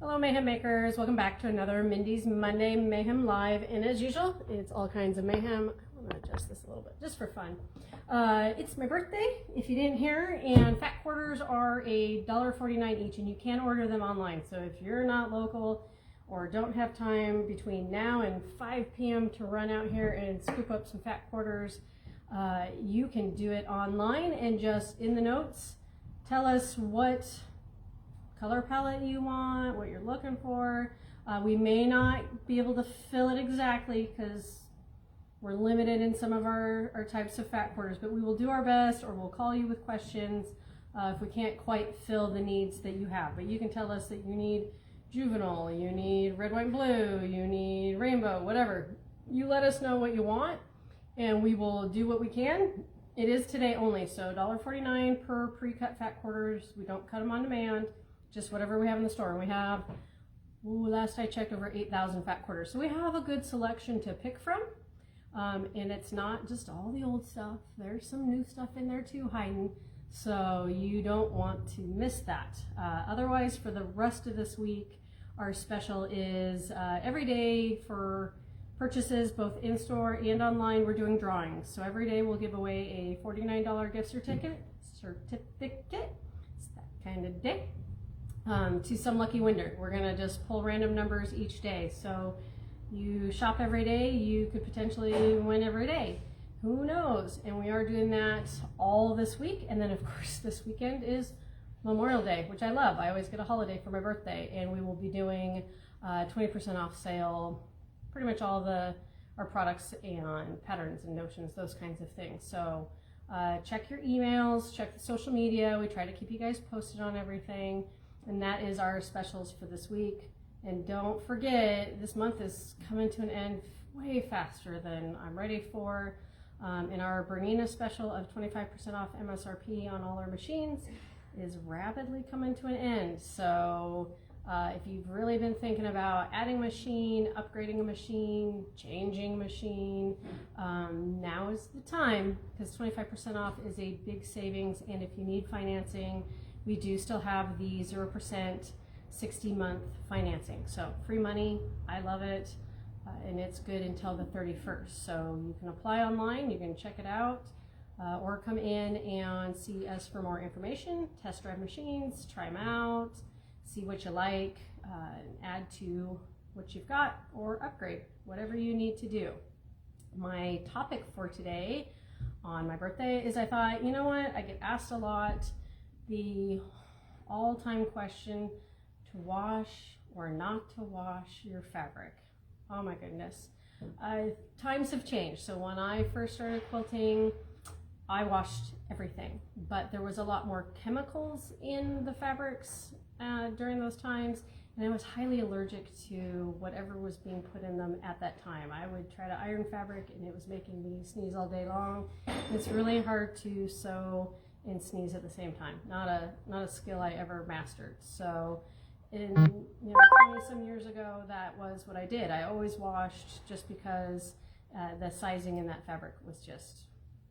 Hello Mayhem makers, welcome back to another Mindy's Monday Mayhem Live, and as usual, it's all kinds of mayhem. I'm going to adjust this a little bit, just for fun. It's my birthday, if you didn't hear, and fat quarters are $1.49 each, and you can order them online. So if you're not local or don't have time between now and 5 p.m. to run out here and scoop up some fat quarters, you can do it online, and just in the notes, tell us what color palette you want, what you're looking for. We may not be able to fill it exactly because we're limited in some of our types of fat quarters, but we will do our best, or we'll call you with questions if we can't quite fill the needs that you have. But you can tell us that you need juvenile, you need red, white, blue, you need rainbow, whatever. You let us know what you want and we will do what we can. It is today only, so $1.49 per pre-cut fat quarters. We don't cut them on demand, just whatever we have in the store. And we have, last I checked, over 8,000 fat quarters. So we have a good selection to pick from. And it's not just all the old stuff. There's some new stuff in there too hiding. So you don't want to miss that. Otherwise, for the rest of this week, our special is every day for purchases, both in-store and online, we're doing drawings. So every day we'll give away a $49 gift certificate. It's that kind of day. To some lucky winner. We're gonna just pull random numbers each day. So you shop every day, you could potentially win every day. Who knows? And we are doing that all this week. And then of course this weekend is Memorial Day, which I love. I always get a holiday for my birthday, and we will be doing 20% off sale, pretty much all our products and patterns and notions, those kinds of things. So check your emails, check the social media. We try to keep you guys posted on everything. And that is our specials for this week. And don't forget, this month is coming to an end way faster than I'm ready for. And our Bernina special of 25% off MSRP on all our machines is rapidly coming to an end. So if you've really been thinking about adding a machine, upgrading a machine, changing a machine, now is the time, because 25% off is a big savings. And if you need financing, we do still have the 0% 60-month financing. So free money, I love it, and it's good until the 31st. So you can apply online, you can check it out, or come in and see us for more information, test drive machines, try them out, see what you like, add to what you've got, or upgrade, whatever you need to do. My topic for today on my birthday is, I thought, you know what, I get asked a lot, the all-time question, to wash or not to wash your fabric. Oh my goodness. Times have changed. So when I first started quilting, I washed everything, but there was a lot more chemicals in the fabrics during those times, and I was highly allergic to whatever was being put in them at that time. I would try to iron fabric and it was making me sneeze all day long. It's really hard to sew and sneeze at the same time. Not a skill I ever mastered. So in 20 some years ago, that was what I did. I always washed just because the sizing in that fabric was just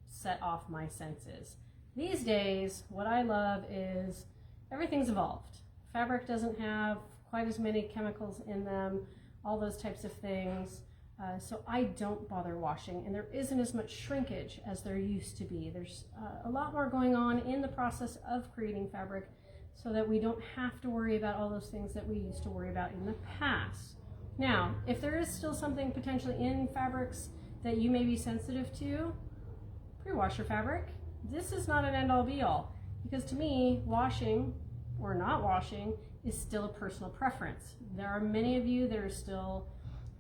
set off my senses. These days, what I love is everything's evolved. Fabric doesn't have quite as many chemicals in them, all those types of things. So I don't bother washing, and there isn't as much shrinkage as there used to be. There's a lot more going on in the process of creating fabric, so that we don't have to worry about all those things that we used to worry about in the past. Now, if there is still something potentially in fabrics that you may be sensitive to, pre-wash your fabric. This is not an end-all be-all, because to me, washing or not washing is still a personal preference. There are many of you that are still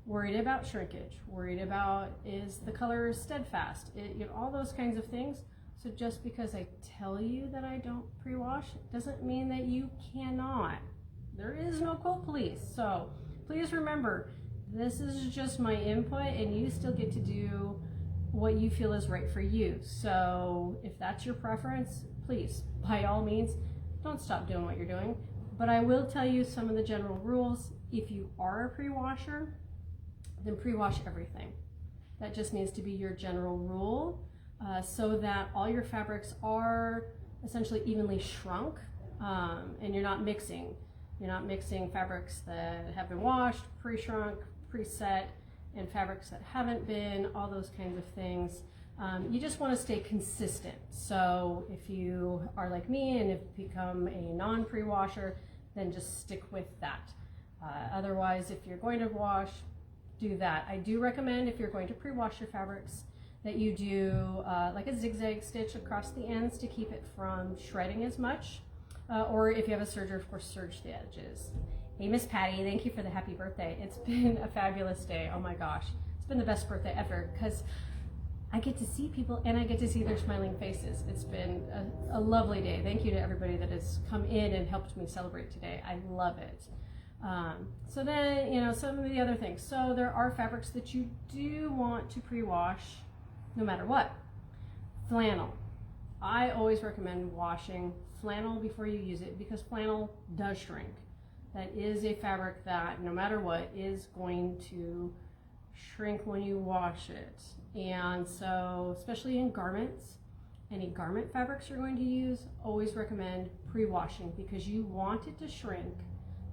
worried about shrinkage, worried about, is the color steadfast, all those kinds of things. So just because I tell you that I don't pre-wash doesn't mean that you cannot. There is no quilt police. So please remember, this is just my input, and you still get to do what you feel is right for you. So if that's your preference, please, by all means, don't stop doing what you're doing. But I will tell you some of the general rules. If you are a pre-washer, then pre-wash everything. That just needs to be your general rule, so that all your fabrics are essentially evenly shrunk, and you're not mixing You're not mixing fabrics that have been washed, pre-shrunk, preset, and fabrics that haven't been, all those kinds of things. You just want to stay consistent. So if you are like me and have become a non-pre-washer, then just stick with that. Otherwise, if you're going to wash, do that. I do recommend, if you're going to pre-wash your fabrics, that you do like a zigzag stitch across the ends to keep it from shredding as much. Or if you have a serger, of course, serge the edges. Hey, Miss Patty, thank you for the happy birthday. It's been a fabulous day. Oh my gosh, it's been the best birthday ever because I get to see people and I get to see their smiling faces. It's been a lovely day. Thank you to everybody that has come in and helped me celebrate today. I love it. So then, you know, some of the other things. So there are fabrics that you do want to pre-wash no matter what. Flannel. I always recommend washing flannel before you use it because flannel does shrink. That is a fabric that no matter what is going to shrink when you wash it. And so, especially in garments, any garment fabrics you're going to use, always recommend pre-washing because you want it to shrink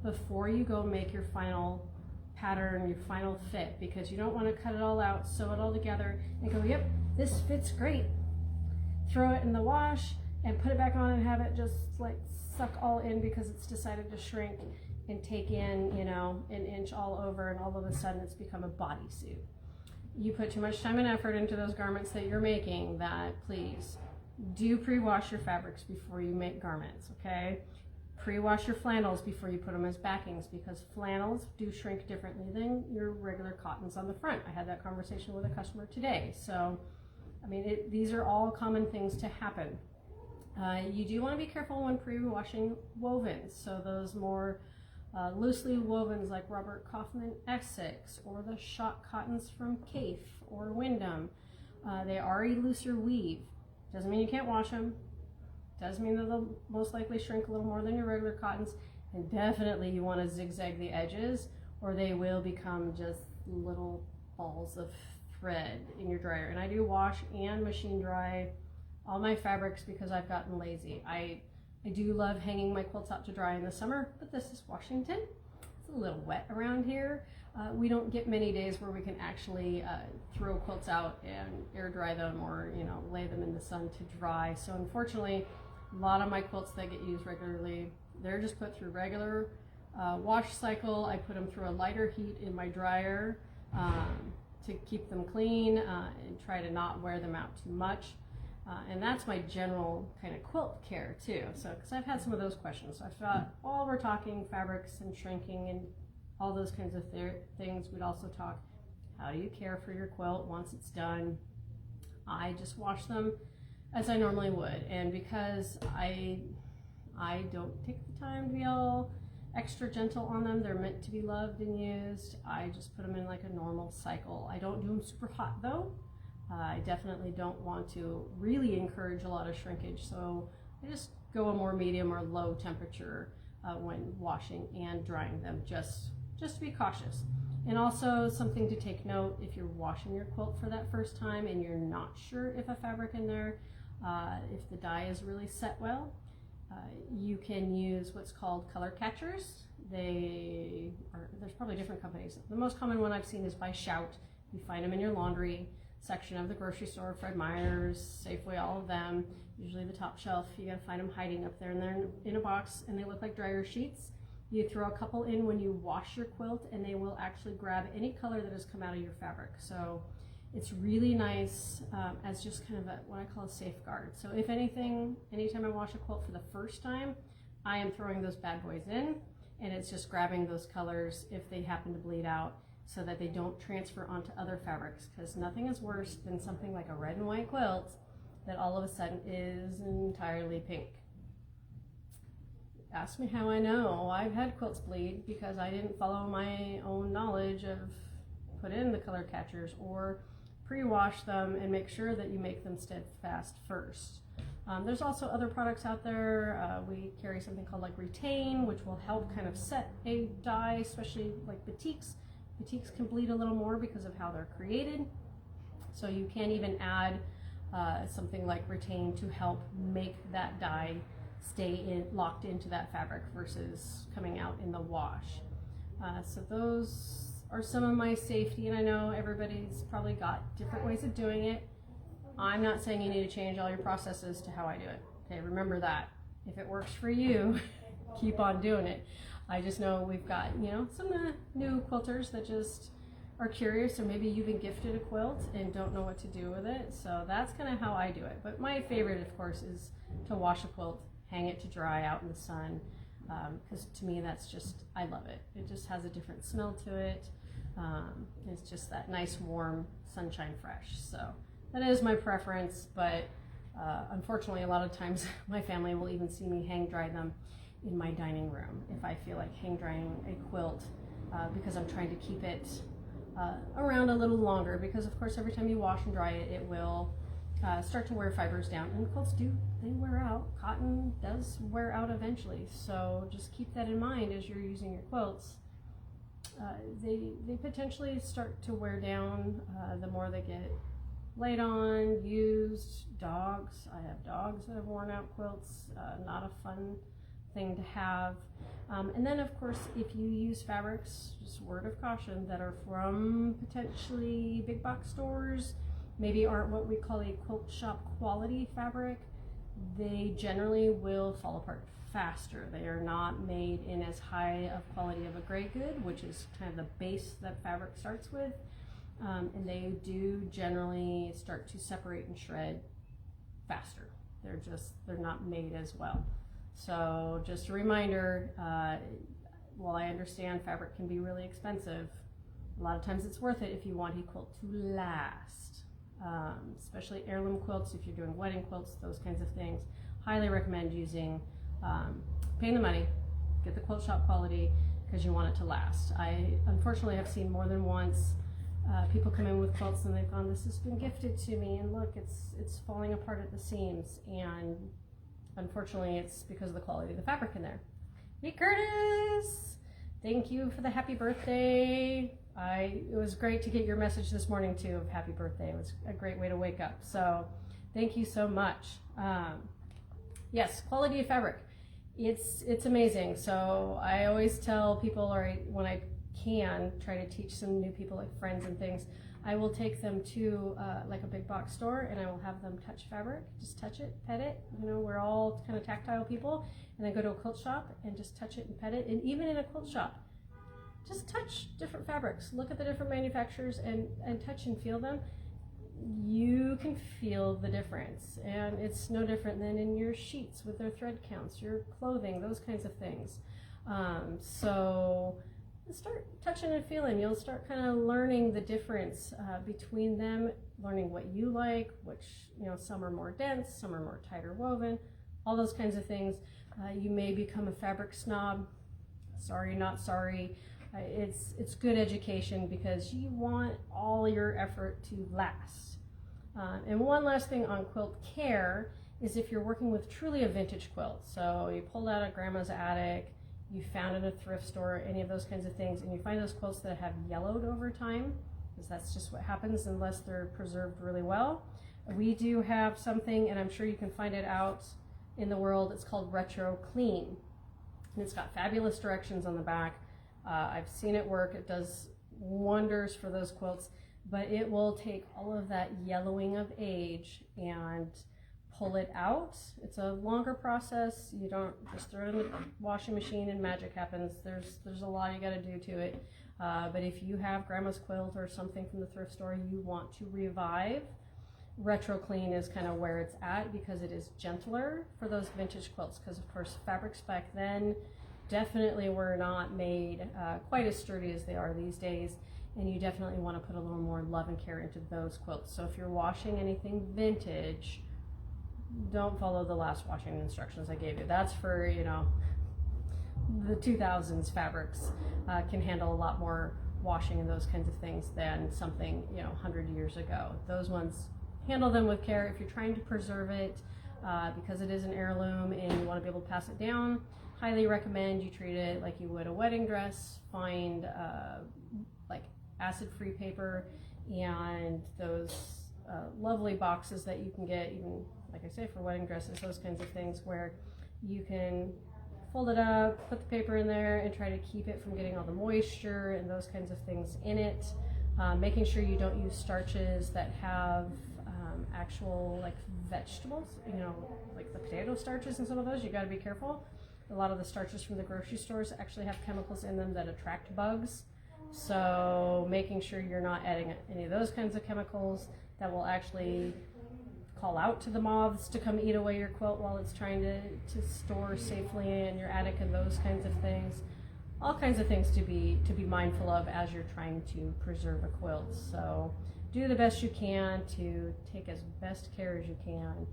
before you go make your final pattern, your final fit, because you don't want to cut it all out, sew it all together, and go, yep, this fits great. Throw it in the wash and put it back on and have it just like suck all in because it's decided to shrink and take in, you know, an inch all over, and all of a sudden it's become a bodysuit. You put too much time and effort into those garments that you're making. That please do pre-wash your fabrics before you make garments, okay? Pre-wash your flannels before you put them as backings because flannels do shrink differently than your regular cottons on the front. I had that conversation with a customer today. So, I mean, these are all common things to happen. You do want to be careful when pre-washing wovens. So those more loosely wovens like Robert Kaufman Essex or the shot cottons from Cafe or Wyndham, they are a looser weave. Doesn't mean you can't wash them. Does mean that they'll most likely shrink a little more than your regular cottons, and definitely you want to zigzag the edges or they will become just little balls of thread in your dryer. And I do wash and machine dry all my fabrics because I've gotten lazy. I do love hanging my quilts out to dry in the summer, but this is Washington. It's a little wet around here. We don't get many days where we can actually throw quilts out and air dry them or, you know, lay them in the sun to dry. So unfortunately, a lot of my quilts that get used regularly, they're just put through regular wash cycle. I put them through a lighter heat in my dryer to keep them clean and try to not wear them out too much. And that's my general kind of quilt care too. So, because I've had some of those questions. So I thought while we're talking fabrics and shrinking and all those kinds of things, we'd also talk, how do you care for your quilt once it's done? I just wash them as I normally would. And because I don't take the time to be all extra gentle on them, they're meant to be loved and used, I just put them in like a normal cycle. I don't do them super hot though. I definitely don't want to really encourage a lot of shrinkage, so I just go a more medium or low temperature when washing and drying them, just to be cautious. And also something to take note, if you're washing your quilt for that first time and you're not sure if a fabric in there, if the dye is really set well, you can use what's called color catchers. There's probably different companies. The most common one I've seen is by Shout. You find them in your laundry section of the grocery store, Fred Meyer's, Safeway, all of them, usually the top shelf. You gotta find them hiding up there, and they're in a box and they look like dryer sheets. You throw a couple in when you wash your quilt and they will actually grab any color that has come out of your fabric. So it's really nice as just kind of what I call a safeguard. So if anything, anytime I wash a quilt for the first time, I am throwing those bad boys in, and it's just grabbing those colors if they happen to bleed out, so that they don't transfer onto other fabrics, because nothing is worse than something like a red and white quilt that all of a sudden is entirely pink. Ask me how I know. I've had quilts bleed because I didn't follow my own knowledge of put in the color catchers or pre-wash them and make sure that you make them steadfast first. There's also other products out there. We carry something called like Retain, which will help kind of set a dye, especially like batiks. Batiks can bleed a little more because of how they're created. So you can even add something like Retain to help make that dye locked into that fabric versus coming out in the wash. So those are some of my safety, and I know everybody's probably got different ways of doing it. I'm not saying you need to change all your processes to how I do it. Okay, remember that. If it works for you, keep on doing it. I just know we've got, some new quilters that just are curious, or maybe you've been gifted a quilt and don't know what to do with it. So that's kind of how I do it. But my favorite, of course, is to wash a quilt, hang it to dry out in the sun, because to me that's just, I love it. It just has a different smell to it. It's just that nice warm sunshine fresh. So that is my preference, but unfortunately a lot of times my family will even see me hang dry them in my dining room if I feel like hang drying a quilt, because I'm trying to keep it around a little longer, because of course every time you wash and dry it, it will start to wear fibers down, and quilts they wear out. Cotton does wear out eventually, so just keep that in mind as you're using your quilts. They potentially start to wear down the more they get laid on, used. Dogs, I have dogs that have worn out quilts, not a fun thing to have. And then of course, if you use fabrics, just word of caution, that are from potentially big box stores, maybe aren't what we call a quilt shop quality fabric, they generally will fall apart faster. They are not made in as high of quality of a gray good, which is kind of the base that fabric starts with. And they do generally start to separate and shred faster. They're not made as well. So just a reminder, while I understand fabric can be really expensive, a lot of times it's worth it if you want a quilt to last. Especially heirloom quilts, if you're doing wedding quilts, those kinds of things. Highly recommend paying the money, get the quilt shop quality, because you want it to last. I unfortunately have seen more than once people come in with quilts and they've gone, this has been gifted to me, and look, it's falling apart at the seams, and unfortunately it's because of the quality of the fabric in there. Hey Curtis, thank you for the happy birthday. It was great to get your message this morning too of happy birthday. It was a great way to wake up, so thank you so much. Yes, quality of fabric, it's amazing. So I always tell people, or when I can try to teach some new people, like friends and things, I will take them to like a big box store, and I will have them touch fabric, just touch it, pet it. We're all kind of tactile people, and then go to a quilt shop and just touch it and pet it. And even in a quilt shop, just touch different fabrics, look at the different manufacturers and touch and feel them. You can feel the difference, and it's no different than in your sheets with their thread counts, your clothing, those kinds of things. So start touching and feeling. You'll start kind of learning the difference between them, learning what you like, which, some are more dense, some are more tighter woven, all those kinds of things. You may become a fabric snob. Sorry, not sorry. It's good education, because you want all your effort to last. And one last thing on quilt care is if you're working with truly a vintage quilt. So you pulled out of grandma's attic, you found in a thrift store, any of those kinds of things, and you find those quilts that have yellowed over time, because that's just what happens unless they're preserved really well. We do have something, and I'm sure you can find it out in the world, it's called Retro Clean. And it's got fabulous directions on the back. I've seen it work. It does wonders for those quilts, but it will take all of that yellowing of age and pull it out. It's a longer process. You don't just throw it in the washing machine and magic happens. There's a lot you got to do to it. But if you have grandma's quilt or something from the thrift store you want to revive, Retro Clean is kind of where it's at, because it is gentler for those vintage quilts, because of course fabrics back then definitely were not made quite as sturdy as they are these days, and you definitely want to put a little more love and care into those quilts. So if you're washing anything vintage, don't follow the last washing instructions I gave you. That's for, the 2000s fabrics can handle a lot more washing and those kinds of things than something, 100 years ago. Those ones, handle them with care. If you're trying to preserve it, because it is an heirloom and you want to be able to pass it down, highly recommend you treat it like you would a wedding dress. Find like acid-free paper and those lovely boxes that you can get, even like I say, for wedding dresses, those kinds of things, where you can fold it up, put the paper in there, and try to keep it from getting all the moisture and those kinds of things in it. Making sure you don't use starches that have actual like vegetables, you know, like the potato starches and some of those. You got to be careful. A lot of the starches from the grocery stores actually have chemicals in them that attract bugs. So making sure you're not adding any of those kinds of chemicals that will actually call out to the moths to come eat away your quilt while it's trying to store safely in your attic, and those kinds of things. All kinds of things to be mindful of as you're trying to preserve a quilt. So do the best you can to take as best care as you can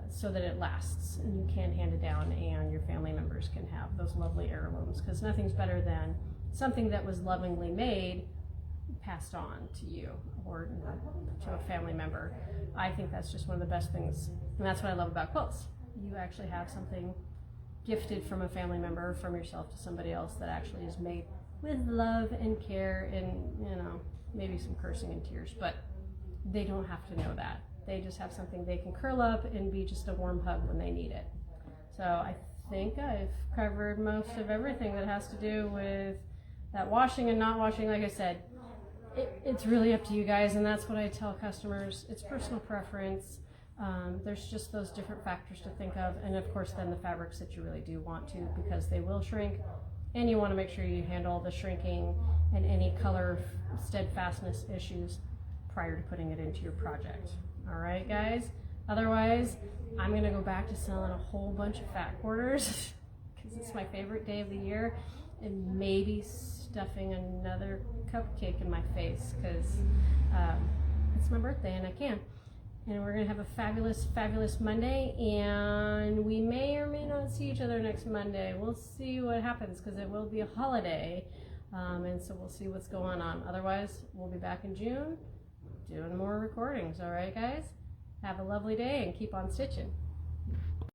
so that it lasts and you can hand it down and your family members can have those lovely heirlooms, because nothing's better than something that was lovingly made passed on to you or to a family member. I think that's just one of the best things, and that's what I love about quilts. You actually have something gifted from a family member, from yourself to somebody else, that actually is made with love and care and, you know, maybe some cursing and tears, but they don't have to know that. They just have something they can curl up and be just a warm hug when they need it. So I think I've covered most of everything that has to do with that washing and not washing. Like I said, it's really up to you guys, and that's what I tell customers. It's personal preference. There's just those different factors to think of, and of course then the fabrics that you really do want to, because they will shrink, and you want to make sure you handle the shrinking and any color steadfastness issues prior to putting it into your project. All right, guys? Otherwise, I'm going to go back to selling a whole bunch of fat quarters because it's my favorite day of the year, and maybe stuffing another cupcake in my face because it's my birthday and I can. And we're going to have a fabulous, fabulous Monday, and we may or may not see each other next Monday. We'll see what happens because it will be a holiday, and so we'll see what's going on. Otherwise, we'll be back in June doing more recordings. All right, guys? Have a lovely day and keep on stitching.